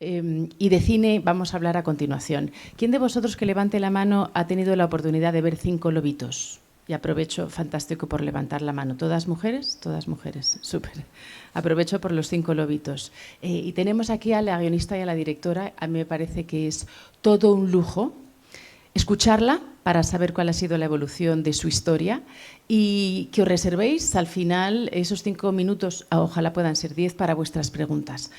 Y de cine vamos a hablar a continuación. ¿Quién de vosotros que levante la mano ha tenido la oportunidad de ver Cinco lobitos? Y aprovecho, fantástico por levantar la mano. ¿Todas mujeres? Todas mujeres, súper. Aprovecho por los Cinco lobitos. Y tenemos aquí a la guionista y a la directora. A mí me parece que es todo un lujo escucharla para saber cuál ha sido la evolución de su historia y que os reservéis al final esos 5 minutos, ojalá puedan ser 10, para vuestras preguntas.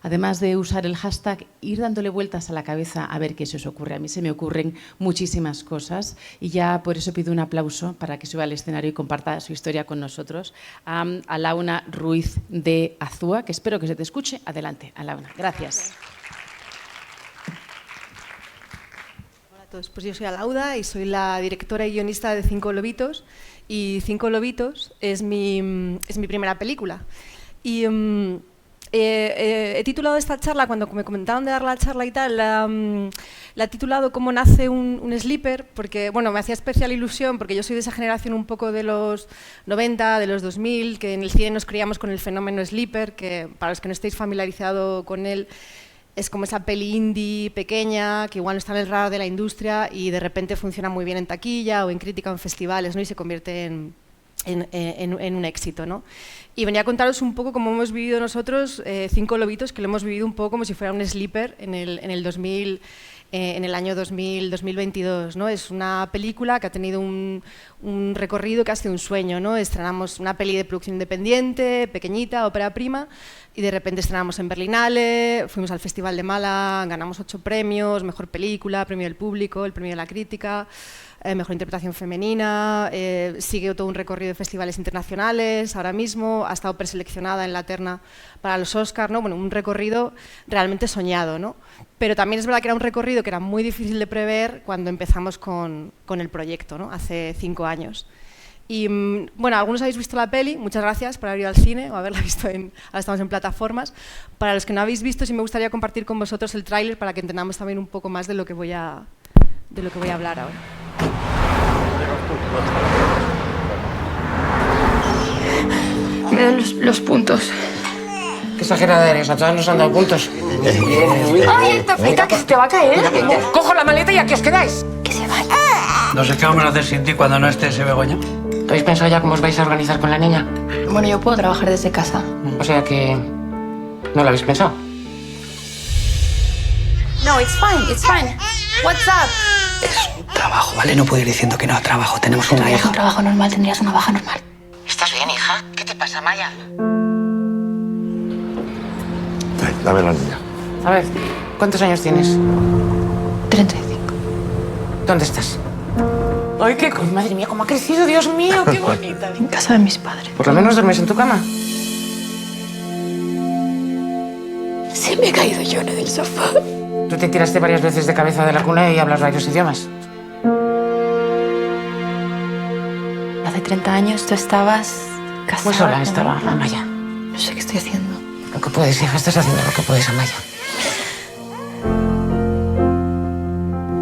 Además de usar el hashtag, ir dándole vueltas a la cabeza a ver qué se os ocurre. A mí se me ocurren muchísimas cosas y ya por eso pido un aplauso para que suba al escenario y comparta su historia con nosotros. A Launa Ruiz de Azúa, que espero que se te escuche. Adelante, a Launa. Gracias. Hola a todos, pues yo soy Alauda y soy la directora y guionista de Cinco lobitos. Y Cinco lobitos es mi primera película. Y he titulado esta charla, cuando me comentaron de dar la charla y tal, la he titulado Cómo nace un sleeper, porque bueno, me hacía especial ilusión, porque yo soy de esa generación un poco de los 90, de los 2000, que en el cine nos criamos con el fenómeno sleeper, que para los que no estéis familiarizados con él, es como esa peli indie pequeña, que igual no está en el radar de la industria y de repente funciona muy bien en taquilla o en crítica o en festivales, ¿no? Y se convierte en un éxito, ¿no? Y venía a contaros un poco cómo hemos vivido nosotros Cinco lobitos, que lo hemos vivido un poco como si fuera un sleeper en el año 2022, ¿no? Es una película que ha tenido un recorrido que ha sido un sueño, ¿no? Estrenamos una peli de producción independiente, pequeñita, ópera prima, y de repente estrenamos en Berlinale, fuimos al Festival de Málaga, ganamos 8 premios, mejor película, premio del público, el premio de la crítica, mejor interpretación femenina, sigue todo un recorrido de festivales internacionales ahora mismo, ha estado preseleccionada en la terna para los Oscars, ¿no? Bueno, un recorrido realmente soñado, ¿no? Pero también es verdad que era un recorrido que era muy difícil de prever cuando empezamos con el proyecto, ¿no? Hace 5 años. Y bueno, algunos habéis visto la peli, muchas gracias por haber ido al cine o haberla visto, ahora estamos en plataformas. Para los que no habéis visto, sí me gustaría compartir con vosotros el tráiler para que entendamos también un poco más de lo que voy a hablar ahora. Me dan los puntos. Qué exagerada eres, a todas nos han dado puntos. ¡Ay, Tafita, que se te va a caer! Cojo la maleta y aquí os quedáis. Que se vaya. No sé qué vamos a hacer sin ti cuando no esté ese Begoña. ¿Habéis pensado ya cómo os vais a organizar con la niña? Bueno, yo puedo trabajar desde casa. O sea que... ¿no lo habéis pensado? No, it's fine. What's up? Es un trabajo, ¿vale? No puedo ir diciendo que no a trabajo. Tenemos una Tendrías hija. un trabajo normal, tendrías una baja normal. ¿Estás bien, hija? ¿Qué te pasa, Maya? Dame la niña. A ver, ¿cuántos años tienes? 35. ¿Dónde estás? ¡Ay, qué cosa! Madre mía, cómo ha crecido, Dios mío, qué bonita. En casa de mis padres. ¿Por lo menos duermes en tu cama? Sí, me he caído yo en el sofá. ¿Tú te tiraste varias veces de cabeza de la cuna y hablas varios idiomas? Hace 30 años tú estabas casada. Muy sola estaba, Amaya. No sé qué estoy haciendo. Lo que puedes, hija, estás haciendo lo que puedes, Amaya.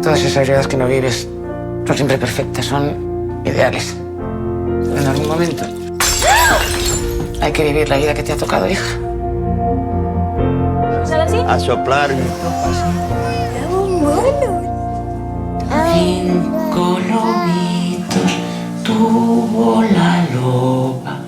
Todas esas vidas que no vives son siempre perfectas, son ideales. Pero en algún momento hay que vivir la vida que te ha tocado, hija. A soplar. Cinco lobitos tuvo la loba.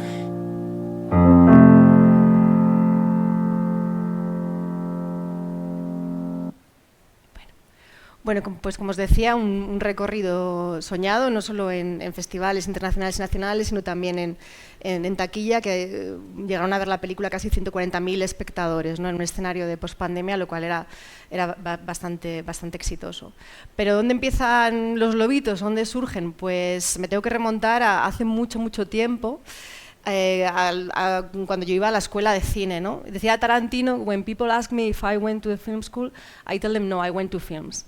Bueno, pues como os decía, un recorrido soñado, no solo en festivales internacionales y nacionales, sino también en taquilla, que llegaron a ver la película casi 140.000 espectadores, ¿no? En un escenario de pospandemia, lo cual era bastante exitoso. Pero ¿dónde empiezan los lobitos? ¿Dónde surgen? Pues me tengo que remontar a hace mucho tiempo, cuando yo iba a la escuela de cine, ¿no? Decía Tarantino, when people ask me if I went to the film school, I tell them no, I went to films.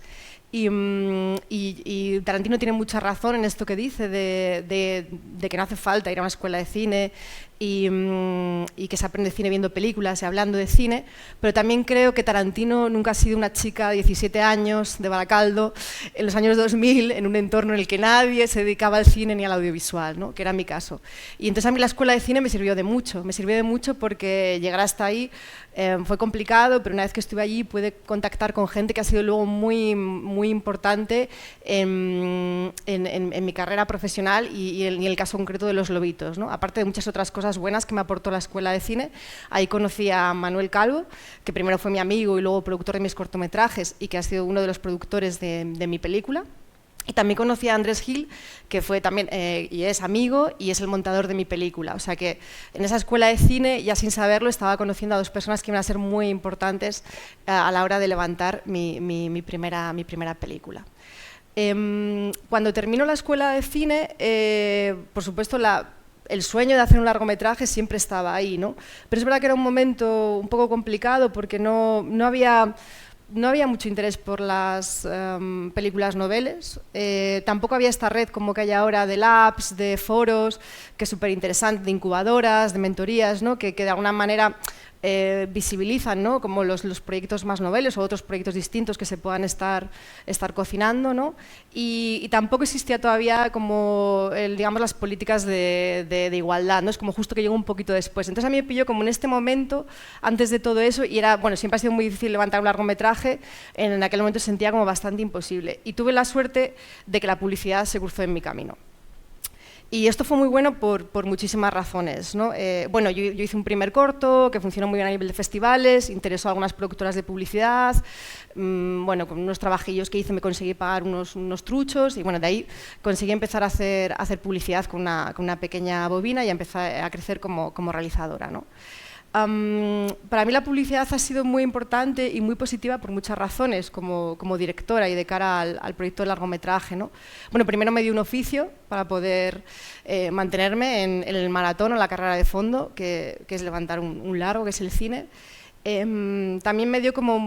Y Tarantino tiene mucha razón en esto que dice de que no hace falta ir a una escuela de cine, y que se aprende cine viendo películas y hablando de cine, pero también creo que Tarantino nunca ha sido una chica de 17 años de Baracaldo en los años 2000 en un entorno en el que nadie se dedicaba al cine ni al audiovisual, ¿no? Que era mi caso. Y entonces a mí la escuela de cine me sirvió de mucho porque llegar hasta ahí fue complicado, pero una vez que estuve allí pude contactar con gente que ha sido luego muy, muy importante en mi carrera profesional y en el caso concreto de Los Lobitos, ¿no? Aparte de muchas otras cosas buenas que me aportó la escuela de cine. Ahí conocí a Manuel Calvo, que primero fue mi amigo y luego productor de mis cortometrajes y que ha sido uno de los productores de mi película. Y también conocí a Andrés Gil, que fue también y es amigo y es el montador de mi película. O sea que en esa escuela de cine, ya sin saberlo, estaba conociendo a dos personas que iban a ser muy importantes a la hora de levantar mi primera película. Cuando termino la escuela de cine, por supuesto el sueño de hacer un largometraje siempre estaba ahí, ¿no? Pero es verdad que era un momento un poco complicado porque no había mucho interés por las películas noveles, tampoco había esta red como que hay ahora de labs, de foros, que es súper interesante, de incubadoras, de mentorías, ¿no? que de alguna manera visibilizan, ¿no? Como los proyectos más noveles o otros proyectos distintos que se puedan estar cocinando, ¿no? Y tampoco existía todavía como digamos las políticas de igualdad, ¿no? Es como justo que llegó un poquito después. Entonces a mí me pilló como en este momento, antes de todo eso, y era, bueno, siempre ha sido muy difícil levantar un largometraje, en aquel momento sentía como bastante imposible. Y tuve la suerte de que la publicidad se cruzó en mi camino. Y esto fue muy bueno por muchísimas razones, ¿no? Bueno, yo hice un primer corto que funcionó muy bien a nivel de festivales, interesó a algunas productoras de publicidad, bueno, con unos trabajillos que hice me conseguí pagar unos truchos y bueno, de ahí conseguí empezar a hacer publicidad con una pequeña bobina y empecé a crecer como realizadora, ¿no? Para mí la publicidad ha sido muy importante y muy positiva por muchas razones como directora y de cara al proyecto de largometraje, ¿no? Bueno, primero me dio un oficio para poder mantenerme en el maratón o la carrera de fondo, que es levantar un largo, que es el cine. También me dio como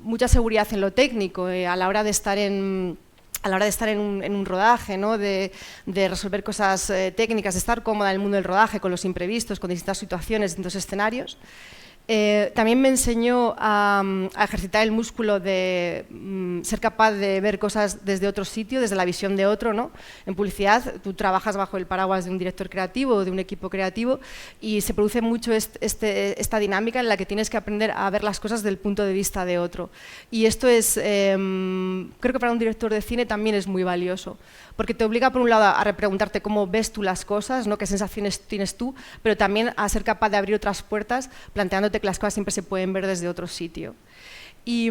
mucha seguridad en lo técnico, a la hora de estar en un rodaje, ¿no? de resolver cosas técnicas, de estar cómoda en el mundo del rodaje, con los imprevistos, con distintas situaciones, distintos escenarios. También me enseñó a ejercitar el músculo de ser capaz de ver cosas desde otro sitio, desde la visión de otro, ¿no? En publicidad tú trabajas bajo el paraguas de un director creativo o de un equipo creativo y se produce mucho esta dinámica en la que tienes que aprender a ver las cosas desde el punto de vista de otro. Y esto es, creo que para un director de cine también es muy valioso, porque te obliga por un lado a repreguntarte cómo ves tú las cosas, ¿no? Qué sensaciones tienes tú, pero también a ser capaz de abrir otras puertas planteándote que las cosas siempre se pueden ver desde otro sitio. Y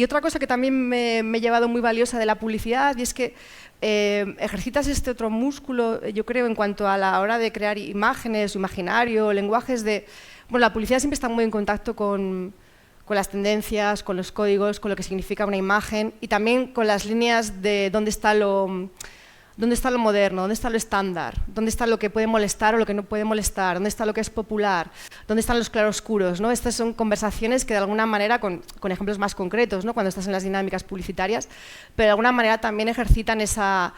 otra cosa que también me he llevado muy valiosa de la publicidad y es que ejercitas este otro músculo, yo creo, en cuanto a la hora de crear imágenes, imaginario, lenguajes de... Bueno, la publicidad siempre está muy en contacto con las tendencias, con los códigos, con lo que significa una imagen y también con las líneas de dónde está lo moderno, dónde está lo estándar, dónde está lo que puede molestar o lo que no puede molestar, dónde está lo que es popular, dónde están los claroscuros, ¿no? Estas son conversaciones que de alguna manera, con ejemplos más concretos, ¿no? Cuando estás en las dinámicas publicitarias, pero de alguna manera también ejercitan esa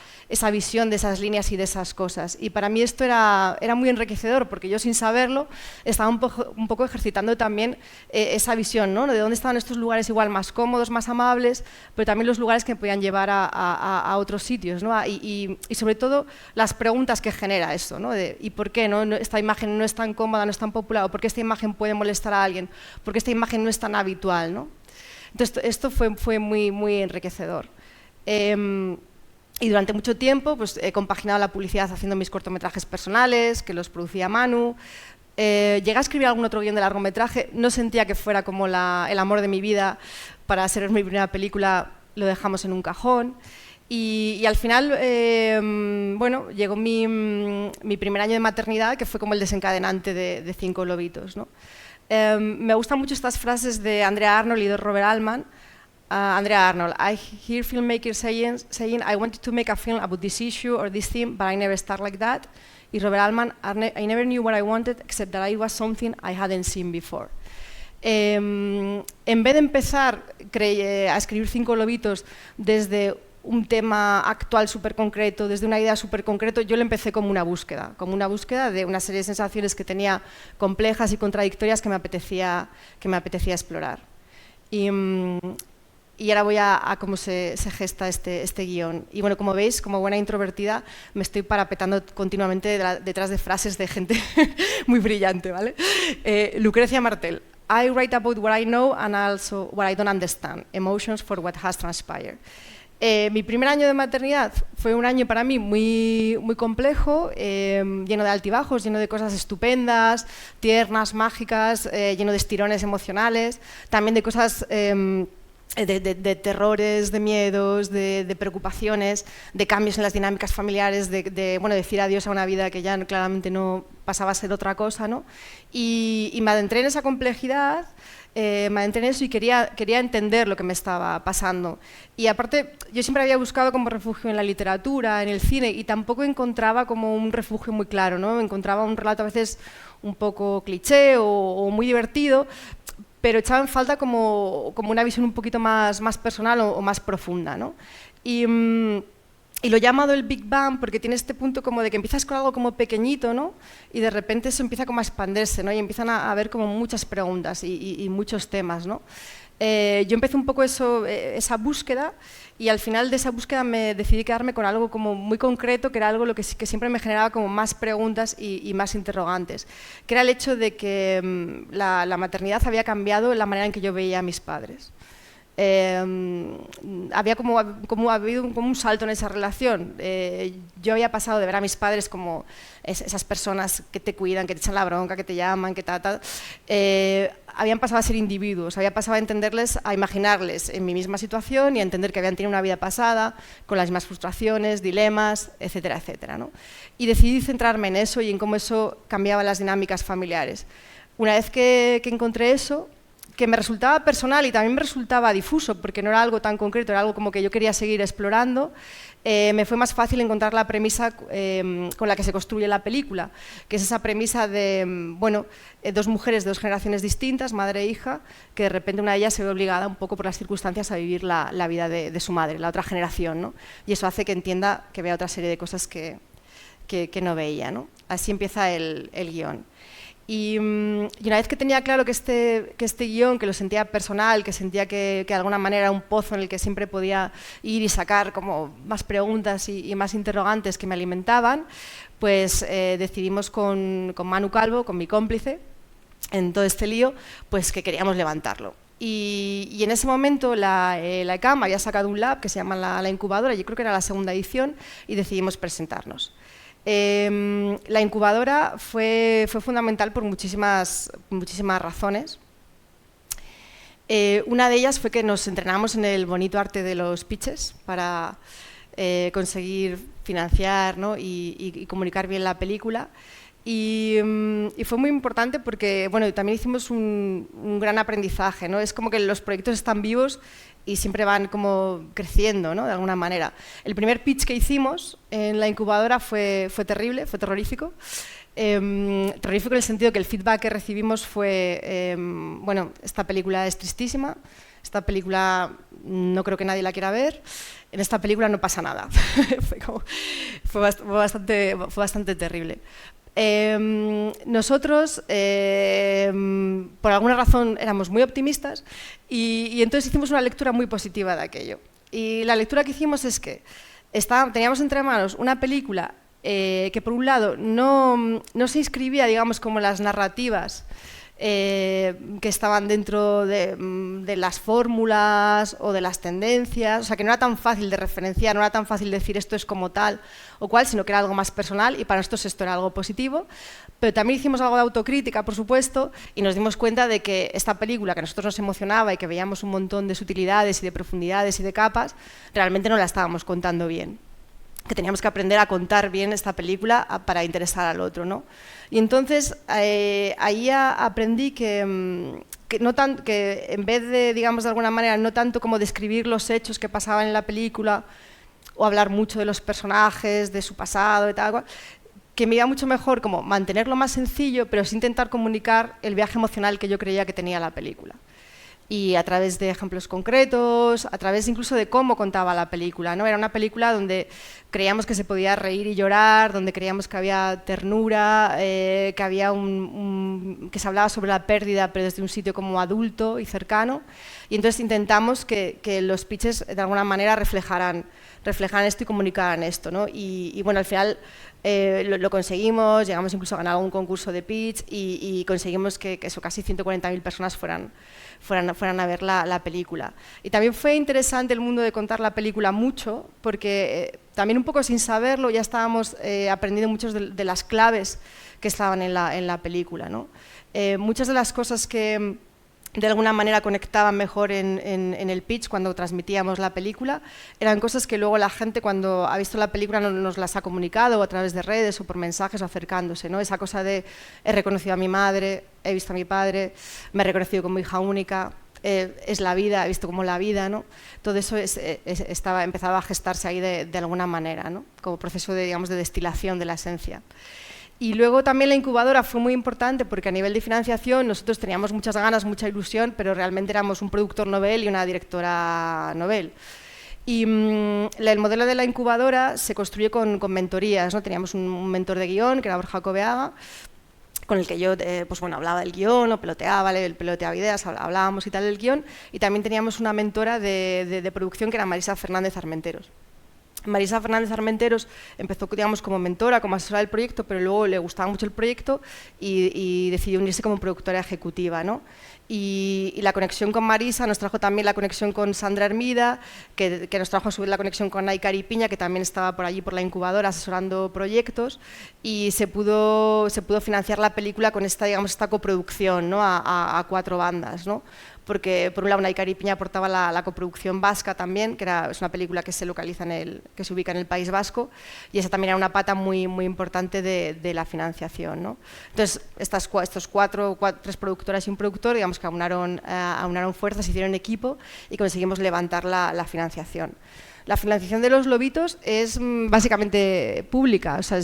visión de esas líneas y de esas cosas. Y para mí esto era muy enriquecedor, porque yo sin saberlo estaba un poco ejercitando también esa visión, ¿no? De dónde estaban estos lugares igual más cómodos, más amables, pero también los lugares que me podían llevar a otros sitios, ¿no? Y sobre todo las preguntas que genera esto, ¿no? ¿Y por qué no esta imagen no es tan cómoda, no es tan popular? ¿O por qué esta imagen puede molestar a alguien? ¿Por qué esta imagen no es tan habitual, ¿no? Entonces esto fue muy, muy enriquecedor. Y durante mucho tiempo pues, he compaginado la publicidad haciendo mis cortometrajes personales, que los producía Manu. Llegué a escribir algún otro guión de largometraje, no sentía que fuera como el amor de mi vida para ser mi primera película, lo dejamos en un cajón. Y al final, bueno, llegó mi primer año de maternidad, que fue como el desencadenante de Cinco Lobitos, ¿no? Me gustan mucho estas frases de Andrea Arnold y de Robert Altman. Andrea Arnold, I hear filmmakers saying, I wanted to make a film about this issue or this theme, but I never start like that. Y Robert Altman, I never knew what I wanted, except that it was something I hadn't seen before. En vez de empezar a escribir Cinco Lobitos desde un tema actual súper concreto, desde una idea súper concreto, yo lo empecé como una búsqueda de una serie de sensaciones que tenía complejas y contradictorias que me apetecía explorar. Y ahora voy a cómo se gesta este guión. Y bueno, como veis, como buena introvertida, me estoy parapetando continuamente detrás de frases de gente muy brillante, ¿vale? Lucrecia Martel. I write about what I know and also what I don't understand. Emotions for what has transpired. Mi primer año de maternidad fue un año para mí muy complejo, lleno de altibajos, lleno de cosas estupendas, tiernas, mágicas, lleno de estirones emocionales, también de cosas... De terrores, de miedos, de preocupaciones, de cambios en las dinámicas familiares, de decir adiós a una vida que ya claramente no pasaba a ser otra cosa, ¿no? Y me adentré en esa complejidad, me adentré en eso y quería entender lo que me estaba pasando. Y aparte, yo siempre había buscado como refugio en la literatura, en el cine, y tampoco encontraba como un refugio muy claro, ¿no? Encontraba un relato a veces un poco cliché o muy divertido, pero echaba en falta como una visión un poquito más personal o más profunda, ¿no? Y lo he llamado el Big Bang porque tiene este punto como de que empiezas con algo como pequeñito, ¿no? Y de repente eso empieza como a expandirse, ¿no? Y empiezan a haber como muchas preguntas y muchos temas, ¿no? Yo empecé un poco esa búsqueda y al final de esa búsqueda me decidí quedarme con algo como muy concreto, que era algo que siempre me generaba como más preguntas y más interrogantes, que era el hecho de que la maternidad había cambiado la manera en que yo veía a mis padres. Había habido un salto en esa relación. Yo había pasado de ver a mis padres como esas personas que te cuidan, que te echan la bronca, que te llaman, que tal. Habían pasado a ser individuos, había pasado a entenderles, a imaginarles en mi misma situación y a entender que habían tenido una vida pasada, con las mismas frustraciones, dilemas, etcétera, etcétera, ¿no? Y decidí centrarme en eso y en cómo eso cambiaba las dinámicas familiares. Una vez que encontré eso, que me resultaba personal y también me resultaba difuso, porque no era algo tan concreto, era algo como que yo quería seguir explorando, me fue más fácil encontrar la premisa con la que se construye la película, que es esa premisa de, dos mujeres de dos generaciones distintas, madre e hija, que de repente una de ellas se ve obligada un poco por las circunstancias a vivir la vida de su madre, la otra generación, ¿no? Y eso hace que entienda, que vea otra serie de cosas que no veía, ¿no? Así empieza el guión. Y una vez que tenía claro que este guión, que lo sentía personal, que sentía que de alguna manera era un pozo en el que siempre podía ir y sacar como más preguntas y más interrogantes que me alimentaban, pues decidimos con Manu Calvo, con mi cómplice, en todo este lío, pues que queríamos levantarlo. Y en ese momento la ECAM había sacado un lab que se llama la incubadora, yo creo que era la segunda edición, y decidimos presentarnos. La incubadora fue fundamental por muchísimas razones. Una de ellas fue que nos entrenamos en el bonito arte de los pitches para conseguir financiar, ¿no? y comunicar bien la película. Y fue muy importante porque también hicimos un gran aprendizaje, ¿no? Es como que los proyectos están vivos y siempre van como creciendo, ¿no? De alguna manera. El primer pitch que hicimos en la incubadora fue terrible, fue terrorífico. Terrorífico en el sentido que el feedback que recibimos fue, esta película es tristísima, esta película no creo que nadie la quiera ver, en esta película no pasa nada. fue bastante terrible. Nosotros, por alguna razón, éramos muy optimistas y entonces hicimos una lectura muy positiva de aquello. Y la lectura que hicimos es que teníamos entre manos una película que, por un lado, no se inscribía, digamos, como las narrativas que estaban dentro de las fórmulas o de las tendencias, o sea, que no era tan fácil de referenciar, no era tan fácil decir esto es como tal o cual, sino que era algo más personal y para nosotros esto era algo positivo. Pero también hicimos algo de autocrítica, por supuesto, y nos dimos cuenta de que esta película que a nosotros nos emocionaba y que veíamos un montón de sutilidades y de profundidades y de capas, realmente no la estábamos contando bien, que teníamos que aprender a contar bien esta película para interesar al otro, ¿no? Y entonces ahí aprendí que en vez de, digamos, de alguna manera, no tanto como describir los hechos que pasaban en la película o hablar mucho de los personajes, de su pasado y tal, que me iba mucho mejor como mantenerlo más sencillo, pero sin intentar comunicar el viaje emocional que yo creía que tenía la película. y a través de ejemplos concretos, a través incluso de cómo contaba la película, ¿no? Era una película donde creíamos que se podía reír y llorar, donde creíamos que había ternura, que había que se hablaba sobre la pérdida, pero desde un sitio como adulto y cercano. Y entonces intentamos que los pitches de alguna manera reflejaran esto y comunicaran esto, ¿no? Y bueno, al final lo conseguimos, llegamos incluso a ganar un concurso de pitch y conseguimos que eso, casi 140.000 personas fueran a ver la película. Y también fue interesante el mundo de contar la película mucho, porque también un poco sin saberlo ya estábamos aprendiendo muchas de las claves que estaban en la película, ¿no? Muchas de las cosas que de alguna manera conectaban mejor en el pitch cuando transmitíamos la película, eran cosas que luego la gente cuando ha visto la película nos las ha comunicado a través de redes o por mensajes o acercándose, ¿no? Esa cosa de he reconocido a mi madre, he visto a mi padre, me he reconocido como hija única, es la vida, he visto como la vida, ¿no? Todo eso empezaba a gestarse ahí de alguna manera, ¿no? Como proceso de, digamos, de destilación de la esencia. Y luego también la incubadora fue muy importante porque a nivel de financiación nosotros teníamos muchas ganas, mucha ilusión, pero realmente éramos un productor novel y una directora novel. Y el modelo de la incubadora se construye con mentorías, ¿no? Teníamos un mentor de guión, que era Borja Cobeaga, con el que yo pues bueno, hablaba del guión, o peloteaba ideas, hablábamos y tal del guión, y también teníamos una mentora de producción que era Marisa Fernández Armenteros. Marisa Fernández Armenteros empezó, digamos, como mentora, como asesora del proyecto, pero luego le gustaba mucho el proyecto y decidió unirse como productora ejecutiva, ¿no? Y la conexión con Marisa nos trajo también la conexión con Sandra Hermida, que nos trajo a su vez la conexión con Naikari Piña, que también estaba por allí por la incubadora asesorando proyectos, y se pudo financiar la película con esta, digamos, esta coproducción, ¿no? a 4 bandas, ¿no? Porque por un lado Naikari Piña aportaba la coproducción vasca también, que es una película que se localiza que se ubica en el País Vasco, y esa también era una pata muy, muy importante de la financiación, ¿no? Entonces, estos 3 productoras y un productor, digamos que aunaron fuerzas, hicieron equipo y conseguimos levantar la financiación. La financiación de Los Lobitos es básicamente pública, o sea,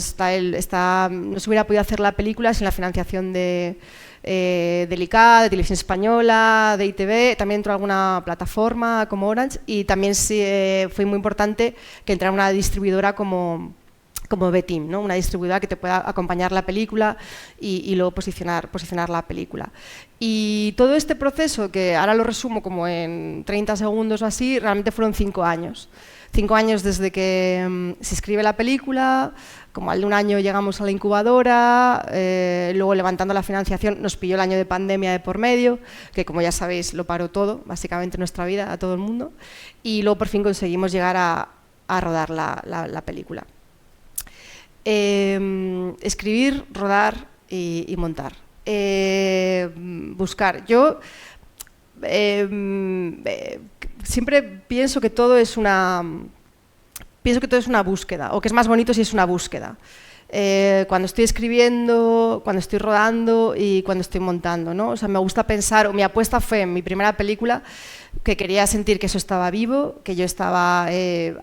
no se hubiera podido hacer la película sin la financiación del ICA, de Televisión Española, de ITV, también entró alguna plataforma como Orange, y también fue muy importante que entrara una distribuidora como B-Team, ¿no? Una distribuidora que te pueda acompañar la película y luego posicionar la película. Y todo este proceso, que ahora lo resumo como en 30 segundos o así, realmente fueron 5 años. 5 años desde que se escribe la película, como al de un año llegamos a la incubadora, luego levantando la financiación nos pilló el año de pandemia de por medio, que como ya sabéis lo paró todo, básicamente nuestra vida, a todo el mundo, y luego por fin conseguimos llegar a rodar la película. Escribir, rodar y montar. Buscar. Yo siempre pienso que todo es una búsqueda, o que es más bonito si es una búsqueda. Cuando estoy escribiendo, cuando estoy rodando y cuando estoy montando, ¿no? O sea, me gusta pensar, o mi apuesta fue en mi primera película, que quería sentir que eso estaba vivo, que yo estaba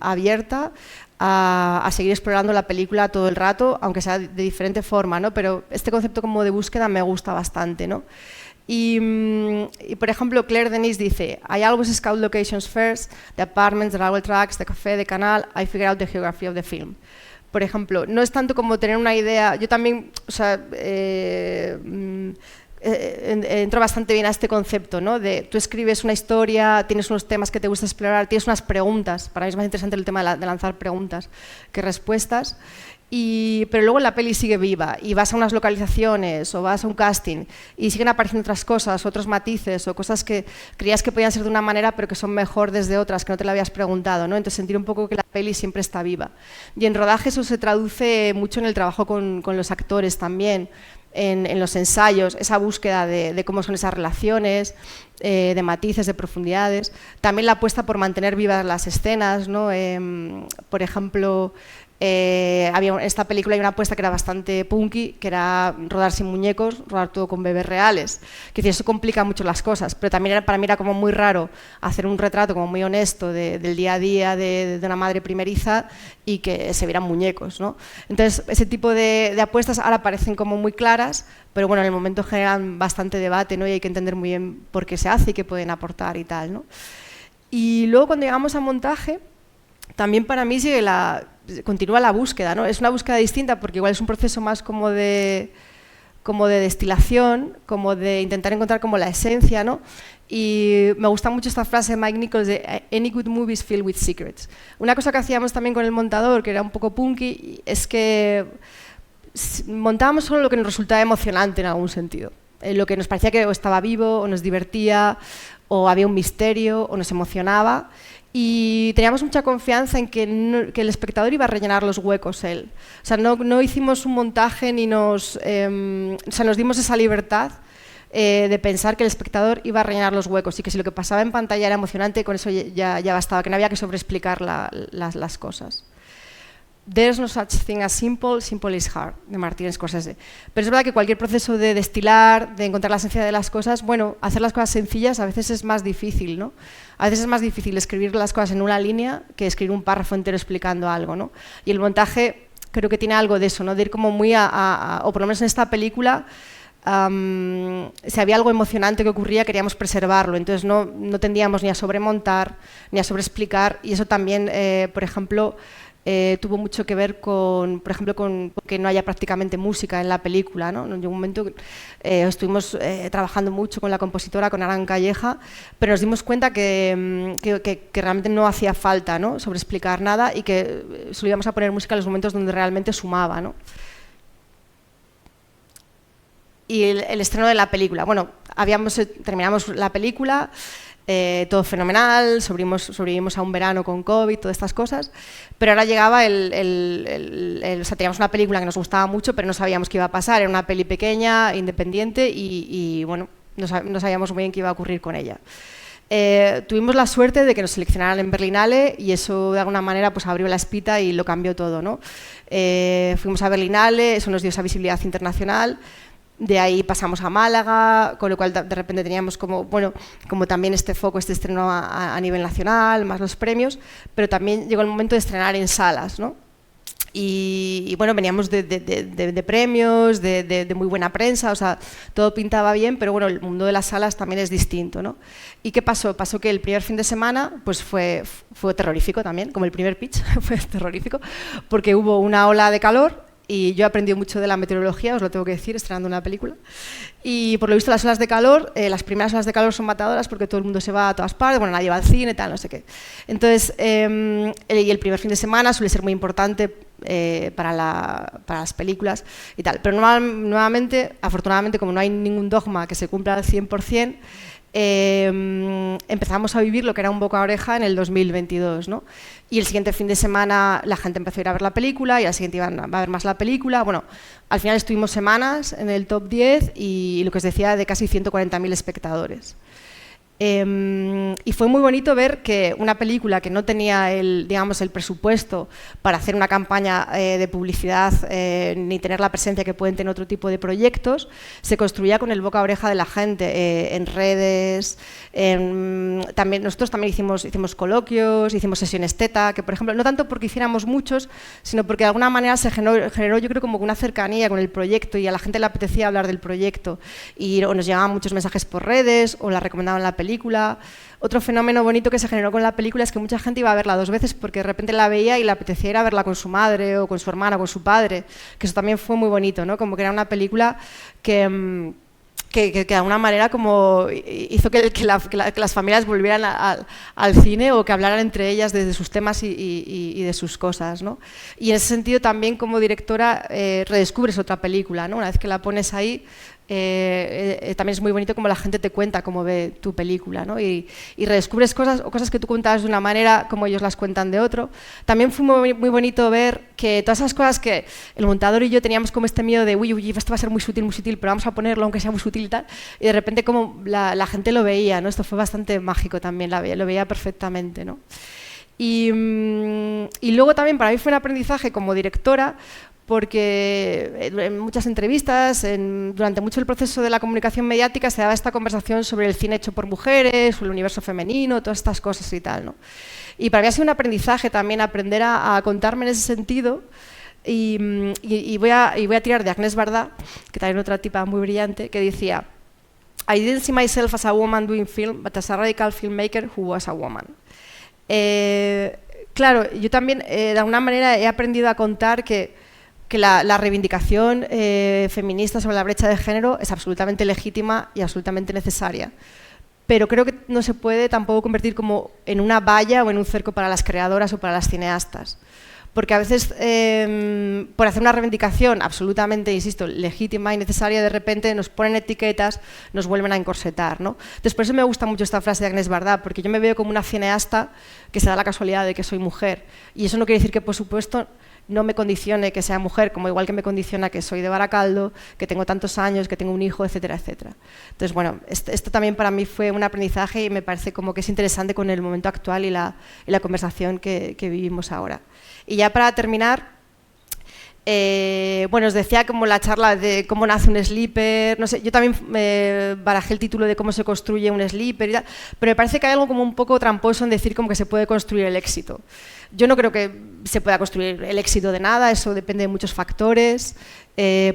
abierta a seguir explorando la película todo el rato, aunque sea de diferente forma, ¿no? Pero este concepto como de búsqueda me gusta bastante, ¿no? Y por ejemplo, Claire Denis dice, I always scout locations first, the apartments, the railway tracks, the café, the canal, I figure out the geography of the film. Por ejemplo, no es tanto como tener una idea, yo también, o sea, entro bastante bien a este concepto, ¿no? De tú escribes una historia, tienes unos temas que te gusta explorar, tienes unas preguntas, para mí es más interesante el tema de lanzar preguntas que respuestas, pero luego la peli sigue viva y vas a unas localizaciones o vas a un casting y siguen apareciendo otras cosas, otros matices o cosas que creías que podían ser de una manera pero que son mejor desde otras, que no te lo habías preguntado, ¿no? Entonces sentir un poco que la peli siempre está viva. Y en rodaje eso se traduce mucho en el trabajo con los actores también, en los ensayos, esa búsqueda de cómo son esas relaciones, de matices, de profundidades. También la apuesta por mantener vivas las escenas, ¿no? Por ejemplo, En esta película hay una apuesta que era bastante punky, que era rodar sin muñecos, rodar todo con bebés reales. Que eso complica mucho las cosas, pero también para mí era como muy raro hacer un retrato como muy honesto del día a día de una madre primeriza y que se vieran muñecos, ¿no? Entonces, ese tipo de apuestas ahora parecen como muy claras, pero bueno, en el momento generan bastante debate, ¿no? Y hay que entender muy bien por qué se hace y qué pueden aportar y tal, ¿no? Y luego cuando llegamos a montaje, también para mí continúa la búsqueda, ¿no? Es una búsqueda distinta porque igual es un proceso más como de destilación, como de intentar encontrar como la esencia, ¿no? Y me gusta mucho esta frase de Mike Nichols de "Any good movie is filled with secrets". Una cosa que hacíamos también con el montador, que era un poco punky, es que montábamos solo lo que nos resultaba emocionante en algún sentido. Lo que nos parecía que o estaba vivo, o nos divertía, o había un misterio, o nos emocionaba. Y teníamos mucha confianza en que el espectador iba a rellenar los huecos él. O sea, no hicimos un montaje ni nos dimos esa libertad de pensar que el espectador iba a rellenar los huecos y que si lo que pasaba en pantalla era emocionante, con eso ya bastaba, que no había que sobreexplicar las cosas. There's no such thing as simple, simple is hard, de Martin Scorsese. Pero es verdad que cualquier proceso de destilar, de encontrar la esencia de las cosas, bueno, hacer las cosas sencillas a veces es más difícil, ¿no? A veces es más difícil escribir las cosas en una línea que escribir un párrafo entero explicando algo, ¿no? Y el montaje creo que tiene algo de eso, ¿no? De ir como muy o por lo menos en esta película, si había algo emocionante que ocurría, queríamos preservarlo, entonces no tendíamos ni a sobremontar, ni a sobreexplicar, y eso también, por ejemplo, tuvo mucho que ver con, por ejemplo, con que no haya prácticamente música en la película, ¿no? En un momento estuvimos trabajando mucho con la compositora, con Aran Calleja, pero nos dimos cuenta que realmente no hacía falta, ¿no? Sobreexplicar nada y que solo íbamos a poner música en los momentos donde realmente sumaba, ¿no? Y el estreno de la película. Bueno, terminamos la película, todo fenomenal, sobrevivimos a un verano con COVID, todas estas cosas, pero ahora llegaba o sea, teníamos una película que nos gustaba mucho, pero no sabíamos qué iba a pasar, era una peli pequeña, independiente, y bueno, no sabíamos muy bien qué iba a ocurrir con ella. Tuvimos la suerte de que nos seleccionaran en Berlinale y eso de alguna manera pues abrió la espita y lo cambió todo, ¿no? Fuimos a Berlinale, eso nos dio esa visibilidad internacional. De ahí pasamos a Málaga, con lo cual de repente teníamos como también este foco, este estreno a nivel nacional, más los premios, pero también llegó el momento de estrenar en salas, ¿no? Y bueno, veníamos de premios, de muy buena prensa, o sea, todo pintaba bien, pero bueno, el mundo de las salas también es distinto, ¿no? ¿Y qué pasó? Pasó que el primer fin de semana pues fue terrorífico también, como el primer pitch fue terrorífico, porque hubo una ola de calor. Y yo he aprendido mucho de la meteorología, os lo tengo que decir, estrenando una película. Y por lo visto las olas de calor, las primeras olas de calor son matadoras porque todo el mundo se va a todas partes, bueno, nadie va al cine, tal, no sé qué. Entonces, y el primer fin de semana suele ser muy importante para las películas y tal. Pero nuevamente, afortunadamente, como no hay ningún dogma que se cumpla al 100%, empezamos a vivir lo que era un boca a oreja en el 2022, ¿no? Y el siguiente fin de semana la gente empezó a ir a ver la película y al siguiente va a ver más la película. Bueno, al final estuvimos semanas en el top 10 y lo que os decía, de casi 140.000 espectadores. Y fue muy bonito ver que una película que no tenía el presupuesto para hacer una campaña de publicidad ni tener la presencia que pueden tener otro tipo de proyectos, se construía con el boca a oreja de la gente, en redes, nosotros también hicimos coloquios, hicimos sesiones teta, que por ejemplo, no tanto porque hiciéramos muchos, sino porque de alguna manera se generó yo creo como una cercanía con el proyecto y a la gente le apetecía hablar del proyecto y nos llegaban muchos mensajes por redes o la recomendaban la película. Otro fenómeno bonito que se generó con la película es que mucha gente iba a verla 2 veces porque de repente la veía y le apetecía ir a verla con su madre o con su hermana o con su padre, que eso también fue muy bonito, ¿no? Como que era una película que de alguna manera como hizo que las familias volvieran al cine o que hablaran entre ellas de sus temas y de sus cosas, ¿no? Y en ese sentido también como directora redescubres otra película, ¿no? Una vez que la pones ahí, también es muy bonito como la gente te cuenta cómo ve tu película, ¿no? Y redescubres cosas que tú contabas de una manera como ellos las cuentan de otro. También fue muy bonito ver que todas esas cosas que el montador y yo teníamos como este miedo de uy, esto va a ser muy sutil, pero vamos a ponerlo aunque sea muy sutil y tal, y de repente como la gente lo veía, ¿no? Esto fue bastante mágico también, lo veía perfectamente, ¿no? Y luego también para mí fue un aprendizaje como directora, porque en muchas entrevistas, durante mucho el proceso de la comunicación mediática, se daba esta conversación sobre el cine hecho por mujeres, sobre el universo femenino, todas estas cosas y tal, ¿no? Y para mí ha sido un aprendizaje también aprender a contarme en ese sentido. Y voy a tirar de Agnès Varda, que también es otra tipa muy brillante, que decía: I didn't see myself as a woman doing film, but as a radical filmmaker who was a woman. Claro, yo también de alguna manera he aprendido a contar que la reivindicación feminista sobre la brecha de género es absolutamente legítima y absolutamente necesaria. Pero creo que no se puede tampoco convertir como en una valla o en un cerco para las creadoras o para las cineastas. Porque a veces, por hacer una reivindicación absolutamente, insisto, legítima y necesaria, de repente nos ponen etiquetas, nos vuelven a encorsetar, ¿no? Entonces, por eso me gusta mucho esta frase de Agnès Varda, porque yo me veo como una cineasta que se da la casualidad de que soy mujer. Y eso no quiere decir que, por supuesto, no me condicione que sea mujer, como igual que me condiciona que soy de Baracaldo, que tengo tantos años, que tengo un hijo, etcétera, etcétera. Entonces, bueno, esto también para mí fue un aprendizaje y me parece como que es interesante con el momento actual y la conversación que vivimos ahora. Y ya para terminar, bueno, os decía como la charla de cómo nace un sleeper, no sé, yo también barajé el título de cómo se construye un sleeper y tal, pero me parece que hay algo como un poco tramposo en decir como que se puede construir el éxito. Yo no creo que se pueda construir el éxito de nada, eso depende de muchos factores,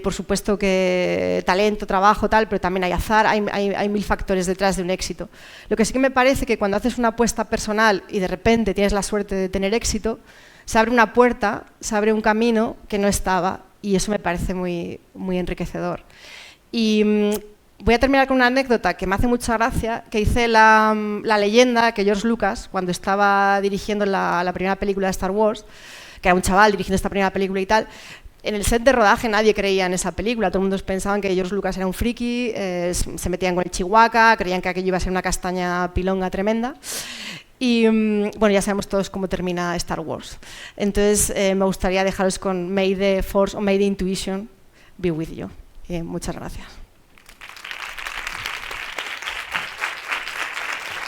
por supuesto que talento, trabajo, tal, pero también hay azar, hay mil factores detrás de un éxito. Lo que sí que me parece que cuando haces una apuesta personal y de repente tienes la suerte de tener éxito, se abre una puerta, se abre un camino que no estaba y eso me parece muy, muy enriquecedor. Y voy a terminar con una anécdota que me hace mucha gracia, que dice la leyenda que George Lucas, cuando estaba dirigiendo la primera película de Star Wars, que era un chaval dirigiendo esta primera película y tal, en el set de rodaje nadie creía en esa película, todo el mundo pensaban que George Lucas era un friki, se metían con el chihuahua, creían que aquello iba a ser una castaña pilonga tremenda. Y bueno, ya sabemos todos cómo termina Star Wars. Entonces me gustaría dejaros con May the Force o May the Intuition be with you. Muchas gracias.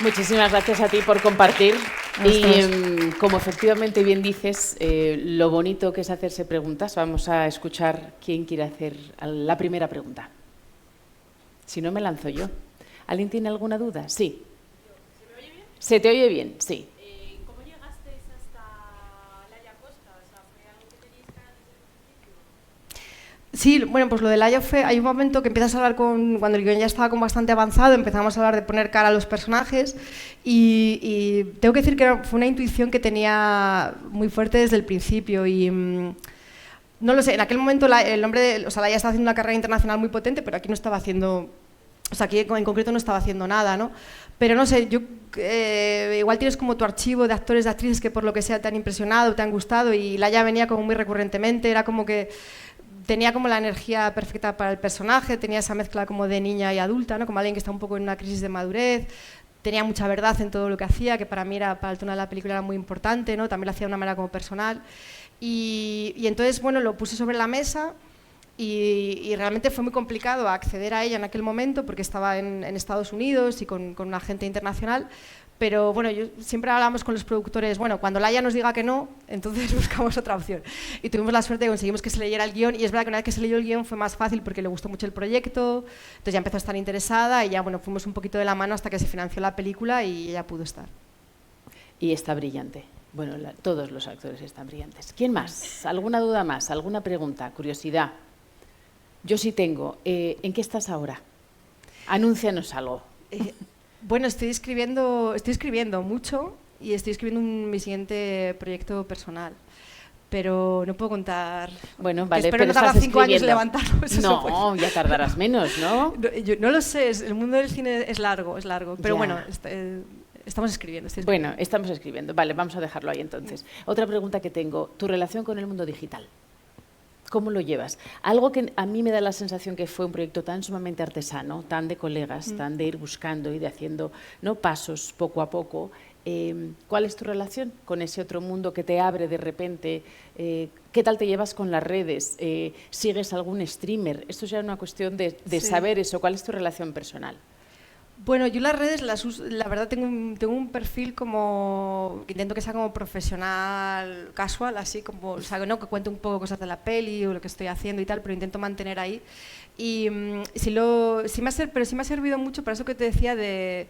Muchísimas gracias a ti por compartir. Y como efectivamente bien dices, lo bonito que es hacerse preguntas. Vamos a escuchar quién quiere hacer la primera pregunta. Si no, me lanzo yo. ¿Alguien tiene alguna duda? Sí. ¿Se te oye bien? Sí. ¿Cómo llegasteis hasta Laia Costa? O sea, ¿fue algo que teníais ganas desde el principio? Sí, bueno, pues lo de Laia fue, hay un momento que empiezas a hablar cuando el guión ya estaba como bastante avanzado, empezamos a hablar de poner cara a los personajes y tengo que decir que fue una intuición que tenía muy fuerte desde el principio y no lo sé, en aquel momento el hombre, o sea, Laia estaba haciendo una carrera internacional muy potente, pero aquí no estaba haciendo, o sea, aquí en concreto no estaba haciendo nada, ¿no? Pero no sé, yo igual tienes como tu archivo de actores, de actrices que por lo que sea te han impresionado, te han gustado y Laia venía como muy recurrentemente, era como que tenía como la energía perfecta para el personaje, tenía esa mezcla como de niña y adulta, ¿no? Como alguien que está un poco en una crisis de madurez, tenía mucha verdad en todo lo que hacía, que para mí para el tono de la película era muy importante, ¿no? También lo hacía de una manera como personal y entonces, bueno, lo puse sobre la mesa. Y realmente fue muy complicado acceder a ella en aquel momento porque estaba en Estados Unidos y con una agente internacional, pero bueno, siempre hablamos con los productores, bueno, cuando Laia nos diga que no, entonces buscamos otra opción. Y tuvimos la suerte de conseguimos que se leyera el guión y es verdad que una vez que se leyó el guión fue más fácil porque le gustó mucho el proyecto, entonces ya empezó a estar interesada y ya bueno, fuimos un poquito de la mano hasta que se financió la película y ella pudo estar. Y está brillante. Bueno, todos los actores están brillantes. ¿Quién más? ¿Alguna duda más? ¿Alguna pregunta? ¿Curiosidad? Yo sí tengo. ¿En qué estás ahora? Anúncianos algo. Bueno, estoy escribiendo mucho y estoy escribiendo mi siguiente proyecto personal. Pero no puedo contar. Bueno, vale, espero pero no tardar estás 5 años en escribiendo. levantarlo. No, ya tardarás menos, ¿no? Yo no lo sé, el mundo del cine es largo. Pero Ya. bueno, estamos escribiendo. Bueno, estamos escribiendo. Vale, vamos a dejarlo ahí entonces. Otra pregunta que tengo, tu relación con el mundo digital. ¿Cómo lo llevas? Algo que a mí me da la sensación que fue un proyecto tan sumamente artesano, tan de colegas, tan de ir buscando y de haciendo, ¿no?, pasos poco a poco. ¿Cuál es tu relación con ese otro mundo que te abre de repente? ¿Qué tal te llevas con las redes? ¿Sigues algún streamer? Esto ya es una cuestión de Sí. saber eso. ¿Cuál es tu relación personal? Bueno, yo las redes la verdad tengo un perfil como que intento que sea como profesional, casual, así como, o sea, ¿no? Que cuente un poco cosas de la peli o lo que estoy haciendo y tal, pero intento mantener ahí. Y sí me ha servido mucho para eso que te decía de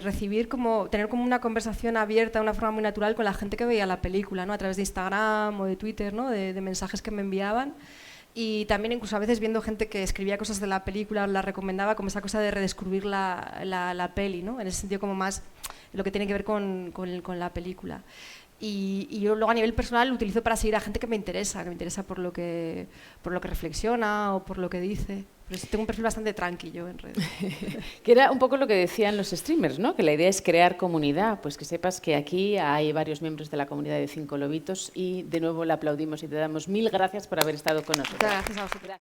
recibir tener como una conversación abierta de una forma muy natural con la gente que veía la película, ¿no? A través de Instagram o de Twitter, ¿no? De mensajes que me enviaban. Y también incluso a veces viendo gente que escribía cosas de la película, la recomendaba como esa cosa de redescubrir la peli, ¿no? En ese sentido como más lo que tiene que ver con la película. Y yo luego a nivel personal lo utilizo para seguir a gente que me interesa por lo que reflexiona o por lo que dice. Pero sí tengo un perfil bastante tranquilo en redes. Que era un poco lo que decían los streamers, ¿no? Que la idea es crear comunidad. Pues que sepas que aquí hay varios miembros de la comunidad de 5 Lobitos y de nuevo le aplaudimos y te damos 1000 gracias por haber estado con nosotros. Muchas gracias a vosotros.